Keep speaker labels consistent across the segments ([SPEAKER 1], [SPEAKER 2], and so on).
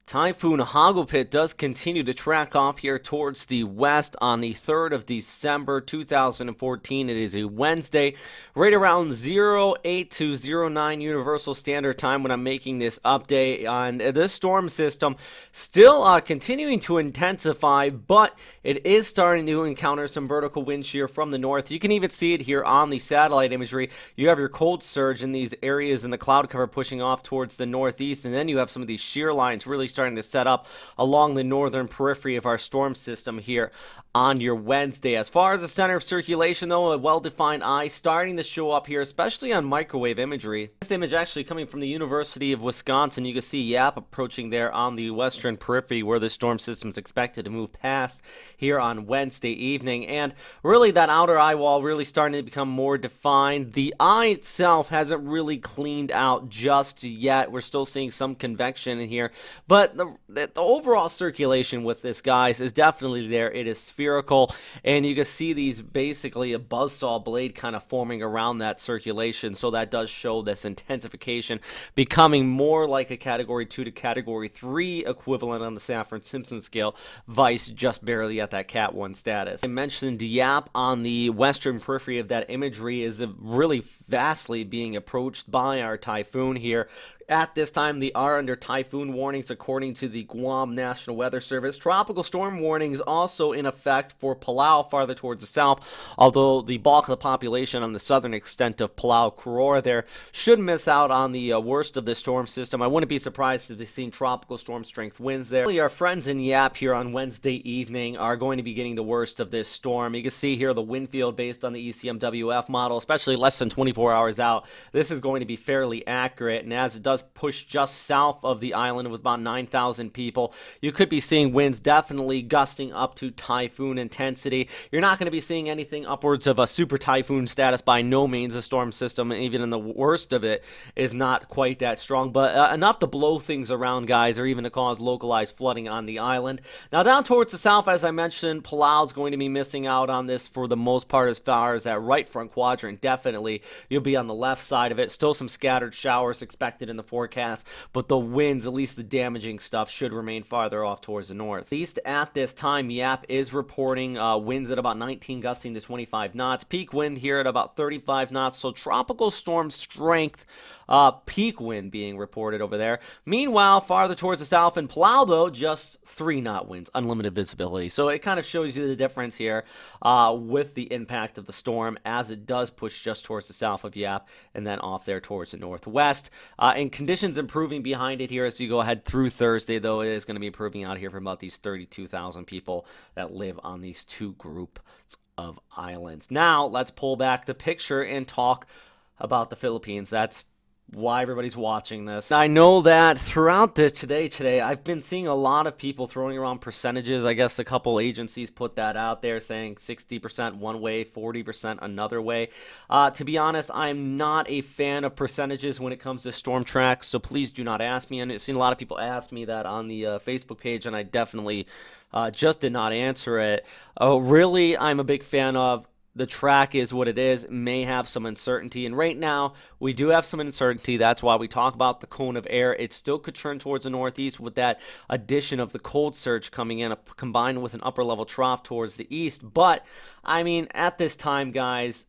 [SPEAKER 1] Typhoon Hagupit does continue to track off here towards the west on the 3rd of December 2014. It is a Wednesday, right around 08 to 09 Universal Standard Time when I'm making this update on this storm system. Still continuing to intensify, but it is starting to encounter some vertical wind shear from the north. You can even see it here on the satellite imagery. You have your cold surge in these areas in the cloud cover pushing off towards the northeast, and then you have some of these shear lines really starting to set up along the northern periphery of our storm system here on your Wednesday. As far as the center of circulation, though, a well-defined eye starting to show up here, especially on microwave imagery. This image actually coming from the University of Wisconsin. You can see Yap approaching there on the western periphery where the storm system is expected to move past here on Wednesday evening. And really that outer eye wall really starting to become more defined. The eye itself hasn't really cleaned out just yet. We're still seeing some convection in here, but the overall circulation with this, guys, is definitely there. It is spherical, and you can see these basically a buzzsaw blade kind of forming around that circulation, so that does show this intensification becoming more like a Category 2 to Category 3 equivalent on the Safford-Simpson scale, vice just barely at that Cat 1 status. I mentioned Yap on the western periphery of that imagery is really vastly being approached by our typhoon here. At this time, they are under typhoon warnings according to the Guam National Weather Service. Tropical storm warnings also in effect for Palau farther towards the south, although the bulk of the population on the southern extent of Palau Koror there should miss out on the worst of the storm system. I wouldn't be surprised if they've seen tropical storm strength winds there. Our friends in Yap here on Wednesday evening are going to be getting the worst of this storm. You can see here the wind field based on the ECMWF model, especially less than 24 hours out. This is going to be fairly accurate, and as it does push just south of the island with about 9,000 people, you could be seeing winds definitely gusting up to typhoon intensity. You're not going to be seeing anything upwards of a super typhoon status by no means. The storm system, even in the worst of it, is not quite that strong, but enough to blow things around, guys, or even to cause localized flooding on the island. Now down towards the south, as I mentioned, Palau is going to be missing out on this for the most part as far as that right front quadrant. Definitely you'll be on the left side of it. Still some scattered showers expected in the forecast, but the winds, at least the damaging stuff, should remain farther off towards the north. At least at this time, Yap is reporting winds at about 19 gusting to 25 knots. Peak wind here at about 35 knots, so tropical storm strength peak wind being reported over there. Meanwhile, farther towards the south in Palau, though, just 3-knot winds, unlimited visibility. So it kind of shows you the difference here with the impact of the storm as it does push just towards the south of Yap and then off there towards the northwest. And conditions improving behind it here as you go ahead through Thursday, though it is going to be improving out here for about these 32,000 people that live on these two groups of islands. Now, let's pull back the picture and talk about the Philippines. That's why everybody's watching this. I know that throughout the today, I've been seeing a lot of people throwing around percentages. I guess a couple agencies put that out there saying 60% one way, 40% another way. To be honest, I'm not a fan of percentages when it comes to storm tracks, so please do not ask me. And I've seen a lot of people ask me that on the Facebook page, and I definitely just did not answer it. Really, I'm a big fan of the track is what it is, may have some uncertainty, and right now we do have some uncertainty. That's why we talk about the cone of air. It still could turn towards the northeast with that addition of the cold surge coming in, combined with an upper level trough towards the east. But I mean, at this time, guys,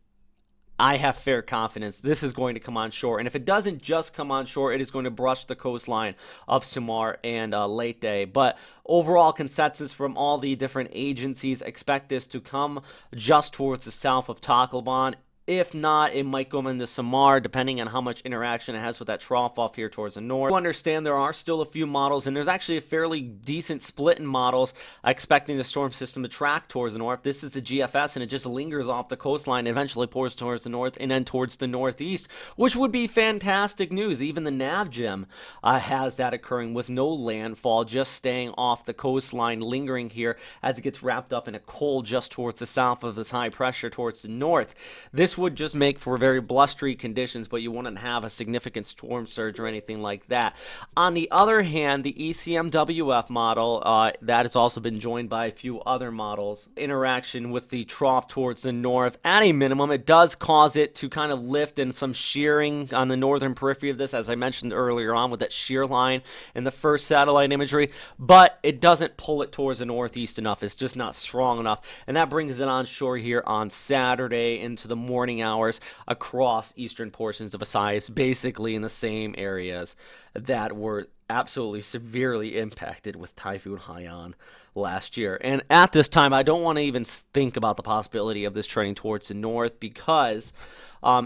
[SPEAKER 1] I have fair confidence this is going to come on shore. And if it doesn't just come on shore, it is going to brush the coastline of Samar and Leyte. But overall consensus from all the different agencies expect this to come just towards the south of Tacloban. If not, it might go into Samar, depending on how much interaction it has with that trough off here towards the north. You understand there are still a few models, and there's actually a fairly decent split in models expecting the storm system to track towards the north. This is the GFS, and it just lingers off the coastline, eventually pours towards the north, and then towards the northeast, which would be fantastic news. Even the NavGem has that occurring with no landfall, just staying off the coastline, lingering here as it gets wrapped up in a cold just towards the south of this high pressure towards the north. This this would just make for very blustery conditions, but you wouldn't have a significant storm surge or anything like that. On the other hand, the ECMWF model, that has also been joined by a few other models, interaction with the trough towards the north, at a minimum, it does cause it to kind of lift and some shearing on the northern periphery of this, as I mentioned earlier on with that shear line in the first satellite imagery, but it doesn't pull it towards the northeast enough. It's just not strong enough, and that brings it onshore here on Saturday into the morning hours across eastern portions of Visayas, basically in the same areas that were absolutely severely impacted with Typhoon Haiyan last year. And at this time, I don't want to even think about the possibility of this trending towards the north, because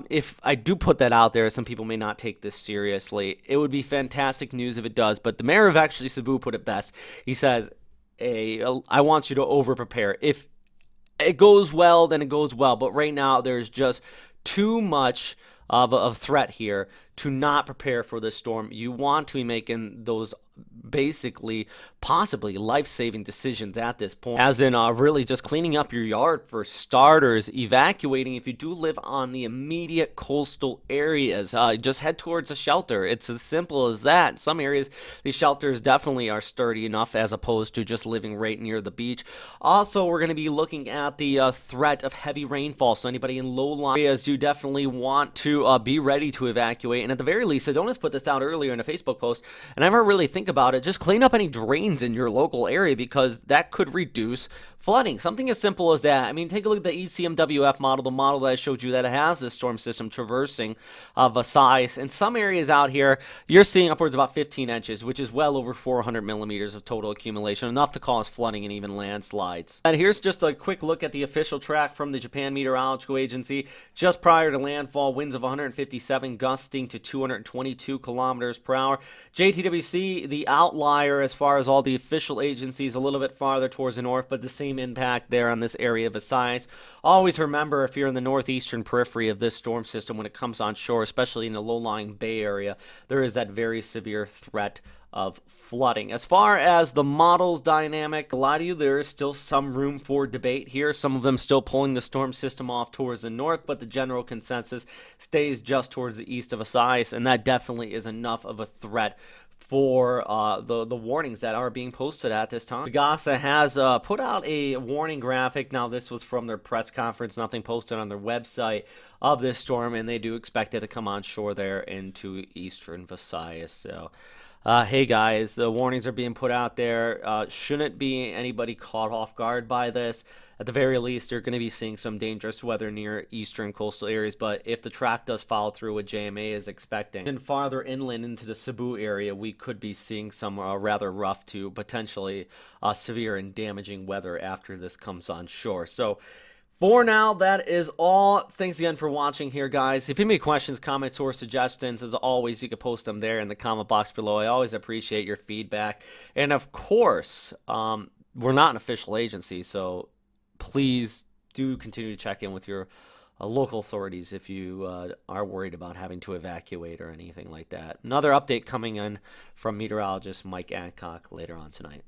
[SPEAKER 1] if I do put that out there, some people may not take this seriously. It would be fantastic news if it does, but the mayor of actually Cebu put it best. He says, hey, I want you to over-prepare. If it goes well, then it goes well, but right now there's just too much of a threat here to not prepare for this storm. You want to be making those basically possibly life-saving decisions at this point, as in really just cleaning up your yard for starters, evacuating if you do live on the immediate coastal areas. Just head towards a shelter. It's as simple as that. In some areas, these shelters definitely are sturdy enough as opposed to just living right near the beach. Also, we're going to be looking at the threat of heavy rainfall, so anybody in low-lying areas, you definitely want to be ready to evacuate. And at the very least, Adonis put this out earlier in a Facebook post, and I never really think about it, just clean up any drains in your local area, because that could reduce flooding. Something as simple as that. I mean, take a look at the ECMWF model, the model that I showed you that has this storm system traversing Visayas. In some areas out here, you're seeing upwards of about 15 inches, which is well over 400 millimeters of total accumulation, enough to cause flooding and even landslides. And here's just a quick look at the official track from the Japan Meteorological Agency. Just prior to landfall, winds of 157 gusting to 222 kilometers per hour. JTWC, the outlier as far as all the official agencies, a little bit farther towards the north, but the same impact there on this area of Visayas. Always remember, if you're in the northeastern periphery of this storm system, when it comes on shore, especially in the low-lying bay area, there is that very severe threat of flooding. As far as the model's dynamic, a lot of you, there is still some room for debate here. Some of them still pulling the storm system off towards the north, but the general consensus stays just towards the east of Visayas, and that definitely is enough of a threat for the warnings that are being posted at this time. Pagasa has put out a warning graphic. Now, this was from their press conference, nothing posted on their website of this storm, and they do expect it to come on shore there into eastern Visayas. So, hey guys, the warnings are being put out there. Shouldn't be anybody caught off guard by this. At the very least, you're going to be seeing some dangerous weather near eastern coastal areas, but if the track does follow through what JMA is expecting, and farther inland into the Cebu area, we could be seeing some rather rough to potentially severe and damaging weather after this comes on shore. So, for now, that is all. Thanks again for watching here, guys. If you have any questions, comments, or suggestions, as always, you can post them there in the comment box below. I always appreciate your feedback. And, of course, we're not an official agency, so please do continue to check in with your local authorities if you are worried about having to evacuate or anything like that. Another update coming in from meteorologist Mike Adcock later on tonight.